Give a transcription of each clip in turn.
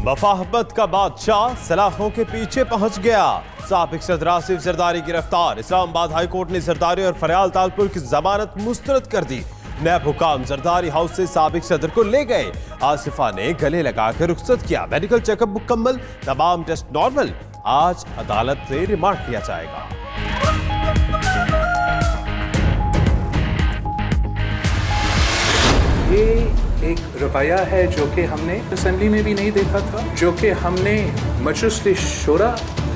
मुफाहमत का बादशाह सलाखों के पीछे पहुंच गया। साबिक सदर आसिफ जरदारी गिरफ्तार। इस्लामाबाद हाई कोर्ट ने जरदारी और फरयाल तालपुर की जमानत मुस्तरद कर दी। नैब हुकाम जरदारी हाउस से साबिक सदर को ले गए। आसिफा ने गले लगाकर रुखसत किया। मेडिकल चेकअप मुकम्मल, तमाम टेस्ट नॉर्मल। आज अदालत से रिमांड लिया जाएगा। ये एक रवैया है जो कि हमने असेंबली में भी नहीं देखा था, जो कि हमने मजलिस शूरा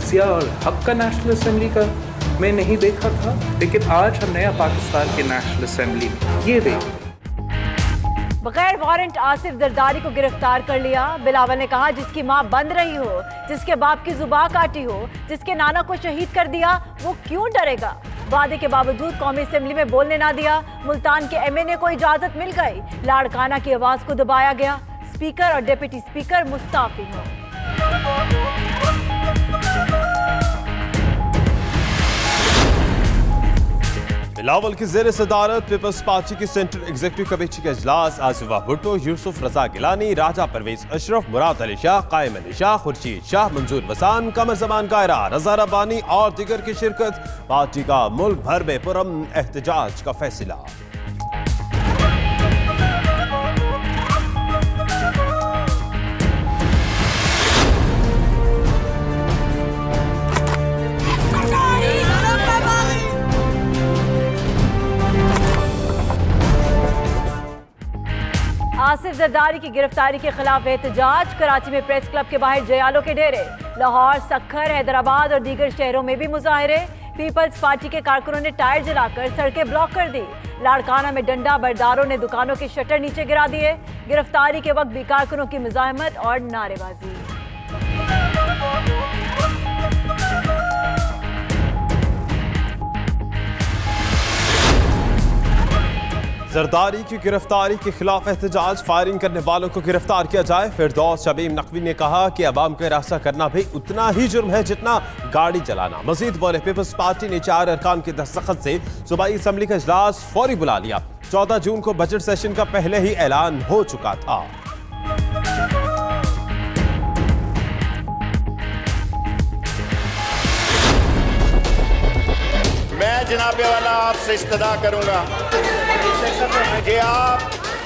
ज़िया और हक का नेशनल असेंबली का में नहीं देखा था, लेकिन आज हम नया पाकिस्तान के नेशनल असेंबली में ये देख। बगैर वारंट आसिफ जरदारी को गिरफ्तार कर लिया। बिलावल ने कहा, जिसकी मां बंद रही हो, जिसके बाप की जुबान काटी हो, जिसके नाना को शहीद कर दिया, वो क्यों डरेगा। वादे के बावजूद कौमी असेंबली में बोलने ना दिया। मुल्तान के एमएनए को इजाजत मिल गई। लाड़काना की आवाज को दबाया गया। स्पीकर और डिप्टी स्पीकर मुस्ताफी हो। बिलावल की जेर सदारत पीपल्स पार्टी की सेंट्रल एग्जीक्यूटिव कमेटी का इजलास। आसिफा भुट्टो, यूसुफ रजा गिलानी, राजा परवेज अशरफ, मुराद अली शाह, कायम अली शाह, खुर्शीद शाह, मंजूर वसान, कमर जमान कायरा, रजा रब्बानी और दीगर की शिरकत। पार्टी का मुल्क भर में पुरअमन एहतजाज का फैसला। आसिफ जरदारी की गिरफ्तारी के खिलाफ एहतजाज। कराची में प्रेस क्लब के बाहर जयालों के डेरे। लाहौर, सक्खर, हैदराबाद और दीगर शहरों में भी मुजाहरे। पीपल्स पार्टी के कारकुनों ने टायर जलाकर सड़कें ब्लॉक कर दी। लाड़काना में डंडा बरदारों ने दुकानों के शटर नीचे गिरा दिए। गिरफ्तारी के वक्त भी कारकुनों की मुजाहमत और नारेबाजी। जरदारी की गिरफ्तारी के खिलाफ एहतजाज। फायरिंग करने वालों को गिरफ्तार किया जाए। फिरदौस शमीम नकवी ने कहा कि अवाम को हिरासत करना भी उतना ही जुर्म है जितना गाड़ी चलाना। मजीद बोले, पीपल्स पार्टी ने 4 अरकान के दस्तखत से सूबाई असम्बली का इजलास फौरी बुला लिया। 14 जून को बजट सेशन का पहले ही ऐलान हो चुका था। मैं जनाबे वाला आपसे इस्तदा करूंगा कि आप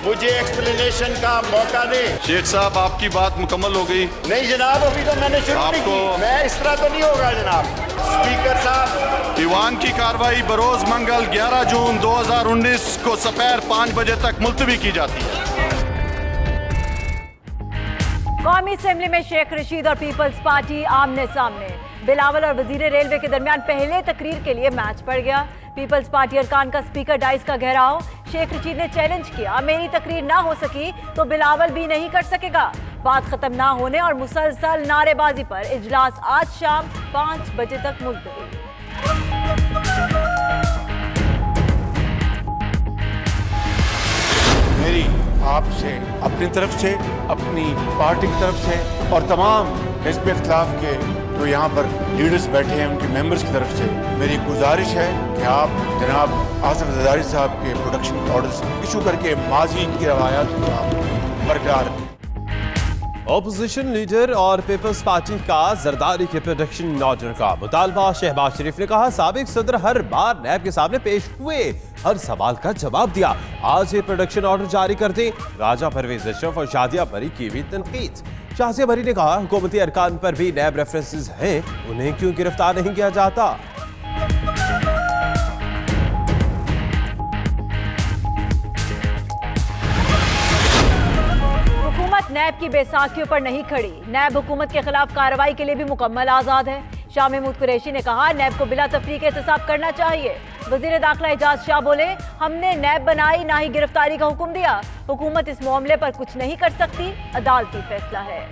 मुझे एक्सप्लेनेशन का मौका दें। शेख साहब, आपकी बात मुकम्मल हो गई? नहीं जनाब, अभी तो मैंने शुरू नहीं की। मैं इस तरह तो नहीं होगा जनाब। स्पीकर साहब, दीवान की कार्रवाई बरोज मंगल 11 जून 2019 को दोपहर 5 बजे तक मुलतवी की जाती है। कौमी असेंबली में शेख रशीद और पीपल्स पार्टी आमने सामने। बिलावल और वजीर रेलवे के दरमियान पहले तकरीर के लिए मैच पड़ गया। पीपल्स पार्टी अरकान का स्पीकर डाइस का घेराव। शेख रशीद ने चैलेंज किया, मेरी तकरीर ना हो सकी तो बिलावल भी नहीं कर सकेगा। बात खत्म ना होने और मुसलसल नारेबाजी पर इजलास आज शाम 5 बजे तक मुलतवी। मेरी आपसे, अपनी तरफ से, अपनी पार्टी की तरफ से और तमाम हिज़्ब इख्तिलाफ के जो यहाँ पर लीडर्स बैठे हैं उनके मेंबर्स की तरफ से मेरी गुजारिश है कि आप जनाब आसिफ जरदारी साहब के प्रोडक्शन ऑर्डर्स इशू करके माजी की रवायत को आप बरकरार रखें। ऑपोजिशन लीडर और पीपल्स पार्टी का जरदारी के प्रोडक्शन ऑर्डर का मुतालबा। शहबाज शरीफ ने कहा, साबिक सदर हर बार नैब के सामने पेश हुए, हर सवाल का जवाब दिया। आज ये प्रोडक्शन ऑर्डर जारी कर दे। राजा परवेज अशरफ और शादिया बरी की भी तनकीद। शाजिया बरी ने कहा, हुकूमती अरकान पर भी नैब रेफरेंसेस हैं, उन्हें क्यों गिरफ्तार नहीं किया जाता। हुकूमत नैब की बेसाखियों पर नहीं खड़ी। नैब हुकूमत के खिलाफ कार्रवाई के लिए भी मुकम्मल आजाद है। शाह महमूद कुरैशी ने कहा, नैब को बिला तफरीक एहतसाब करना चाहिए। वजीर दाखिला एजाज शाह बोले, हमने नैब बनाई, ना ही गिरफ्तारी का हुक्म दिया। हुकूमत इस मामले पर कुछ नहीं कर सकती, अदालती फैसला है।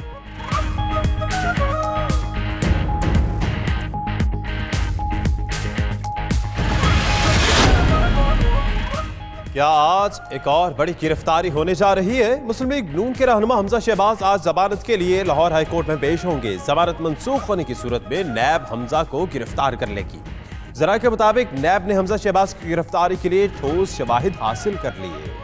क्या आज एक और बड़ी गिरफ्तारी होने जा रही है। मुस्लिम लीग नून के रहनुमा हमजा शहबाज आज जमानत के लिए लाहौर हाई कोर्ट में पेश होंगे। जमानत मंसूख होने की सूरत में नैब हमजा को गिरफ्तार कर लेगी। जराये के मुताबिक नैब ने हमजा शहबाज की गिरफ्तारी के लिए ठोस शवाहिद हासिल कर लिए।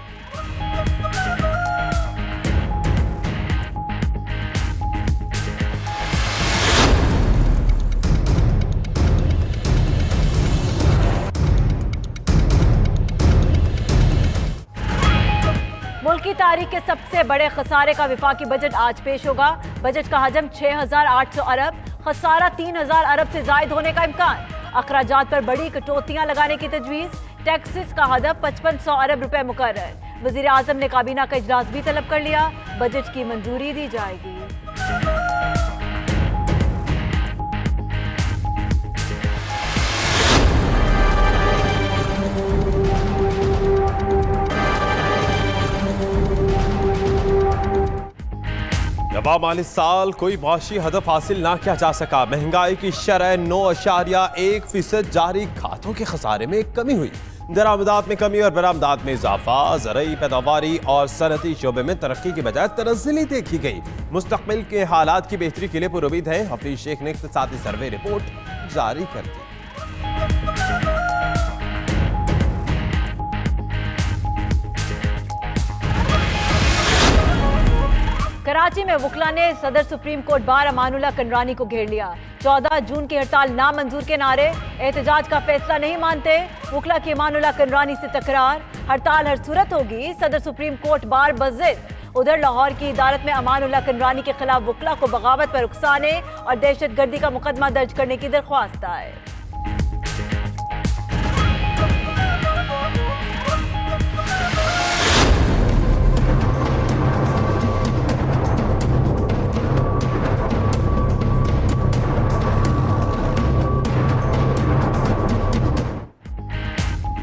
की तारीख के सबसे बड़े खसारे का विफाकी बजट आज पेश होगा। बजट का हजम 6,800 अरब, खसारा 3,000 अरब से जायद होने का इम्कान। अखराजात पर बड़ी कटौतियां लगाने की तजवीज। टैक्सेस का हदफ 5500 अरब रुपए मुकर्रर। वजीर आजम ने काबीना का इजलास भी तलब कर लिया। बजट की मंजूरी दी जाएगी। नवा माली साल कोई माशी हदफ हासिल ना किया जा सका। महंगाई की शरह 9.1% जारी, खातों के खसारे में कमी हुई। दरामदात में कमी और बरामदात में इजाफा। ज़राई पैदावारी और सनती शोबे में तरक्की की बजाय तनज़्ज़ुली देखी गई। मुस्तकबिल के हालात की बेहतरी के लिए पुरुमीद है। हफीज शेख ने इक़्तिसादी सर्वे रिपोर्ट जारी कर दी। कराची में वकला ने सदर सुप्रीम कोर्ट बार अमानुल्लाह कनरानी को घेर लिया। 14 जून की हड़ताल नामंजूर के नारे, एहतजाज का फैसला नहीं मानते। वकला की अमानुल्लाह कनरानी से तकरार, हड़ताल हर सूरत होगी। सदर सुप्रीम कोर्ट बार बज़िद। उधर लाहौर की अदालत में अमानुल्लाह कनरानी के खिलाफ वकला को बगावत पर उकसाने और दहशतगर्दी का मुकदमा दर्ज करने की दरख्वास्त है।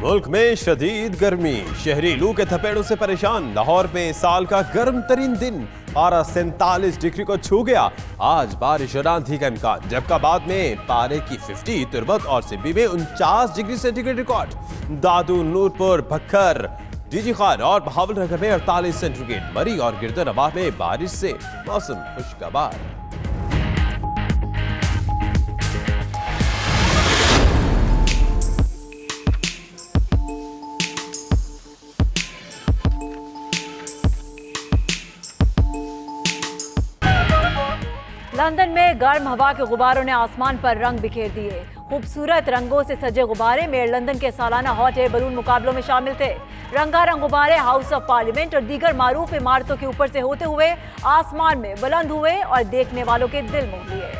मुल्क में शदीद गर्मी, शहरी लू के थपेड़ों से परेशान। लाहौर में साल का गर्म तरीन दिन पारा 47 डिग्री को छू गया। आज बारिश और आंधी का इम्कान, जबकि बाद में पारे की 50, तुरबत और सिब्बी में 49 डिग्री सेंटीग्रेड रिकॉर्ड। दादू, नूरपुर, भक्खर, डीजी खान और बहावलनगर में 48 सेंटीग्रेड। मरी और गिरदनवाह में बारिश से मौसम खुशगवार। लंदन में गर्म हवा के गुब्बारों ने आसमान पर रंग बिखेर दिए। खूबसूरत रंगों से सजे गुब्बारे मेयर लंदन के सालाना हॉट एयर बलून मुकाबलों में शामिल थे। रंगारंग गुब्बारे हाउस ऑफ पार्लियामेंट और दीगर मारूफ इमारतों के ऊपर से होते हुए आसमान में बुलंद हुए और देखने वालों के दिल मोह लिए।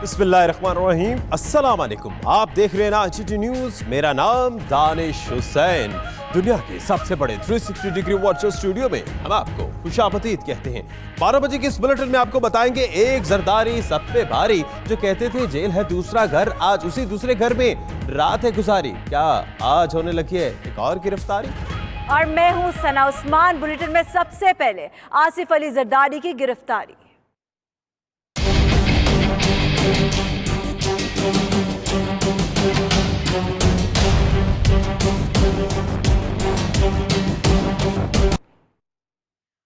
बिस्मिल्लाहिर्रहमानिर्रहीम, अस्सलाम वालेकुम। आप देख रहे हैं ना IGT न्यूज़। मेरा नाम दानिश हुसैन। दुनिया के सबसे बड़े 360 डिग्री वर्चुअल स्टूडियो में हम आपको खुशामदीद कहते हैं। 12 बजे के इस बुलेटिन में आपको बताएंगे एक जरदारी सब पे भारी, जो कहते थे जेल है दूसरा घर, आज उसी दूसरे घर में रात है गुजारी। क्या आज होने लगी है एक और गिरफ्तारी? और मैं हूं सना उस्मान। बुलेटिन में सबसे पहले आसिफ अली जरदारी की गिरफ्तारी।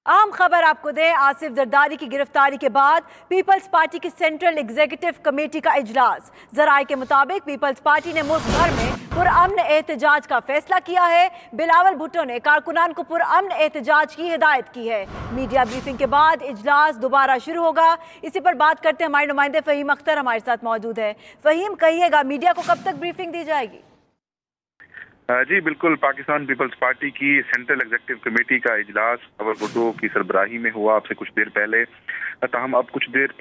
अहम खबर आपको दें, आसिफ जरदारी की गिरफ्तारी के बाद पीपल्स पार्टी की सेंट्रल एग्जीक्यूटिव कमेटी का इजलास। जराये के मुताबिक पीपल्स पार्टी ने मुल्क भर में पुरअमन एहतजाज का फैसला किया है। बिलावल भुट्टो ने कारकुनान को पुरअमन एहतजाज की हिदायत की है। मीडिया ब्रीफिंग के बाद इजलास दोबारा शुरू होगा। इसी पर बात करते हैं, हमारे नुमाइंदे फहीम अख्तर हमारे साथ मौजूद है। फहीम, कहिएगा मीडिया को कब तक ब्रीफिंग दी जाएगी? जी बिल्कुल, पाकिस्तान पीपल्स पार्टी की सेंट्रल एग्जीक्यूटिव कमेटी का इजलास बिलावल भुट्टो की सरबराही में हुआ आपसे कुछ देर पहले। ताहम अब कुछ देर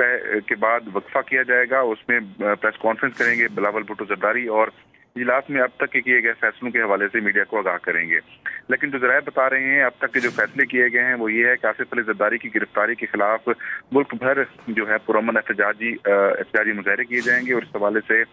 के बाद वक्फा किया जाएगा, उसमें प्रेस कॉन्फ्रेंस करेंगे बिलावल भुट्टो जरदारी और इजलास में अब तक के किए गए फैसलों के हवाले से मीडिया को आगाह करेंगे। लेकिन जो जराये बता रहे हैं अब तक के जो फैसले किए गए हैं वो ये है कि आसिफ अली जरदारी की गिरफ्तारी के खिलाफ मुल्क भर जो है पुरअमन एहतजाजी मुजाहरे किए जाएंगे और इस हवाले से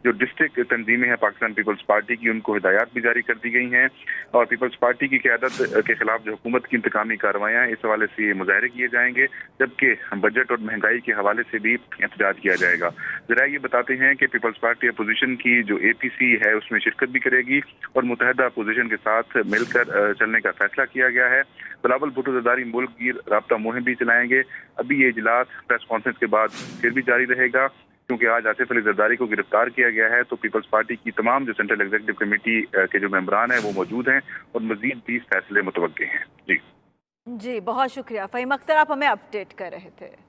जो डिस्ट्रिक्ट तंजीमें हैं पाकिस्तान पीपल्स पार्टी की, उनको हिदायत भी जारी कर दी गई हैं और पीपल्स पार्टी की क़यादत के खिलाफ जो हुकूमत की इंतकामी कार्रवाइयाँ हैं इस हवाले से ये मुजाहरे किए जाएंगे, जबकि बजट और महंगाई के हवाले से भी एहतजाज किया जाएगा। जरा ये बताते हैं कि पीपल्स पार्टी अपोजिशन की जो APC है उसमें शिरकत भी करेगी और मुतहदा अपोजिशन के साथ मिलकर चलने का फैसला किया गया है। बिलावल भुट्टो जरदारी मुल्क गिर राब्ता मुहिम भी चलाएंगे। अभी ये इजलास प्रेस कॉन्फ्रेंस के बाद फिर भी जारी रहेगा, क्योंकि आज आसिफ अली जरदारी को गिरफ्तार किया गया है तो पीपल्स पार्टी की तमाम जो सेंट्रल एग्जीक्यूटिव कमेटी के जो मेंबरान हैं वो मौजूद हैं और मजीद 20 फैसले मुतवक्के हैं। जी। जी बहुत शुक्रिया फ़हीम अख्तर, आप हमें अपडेट कर रहे थे।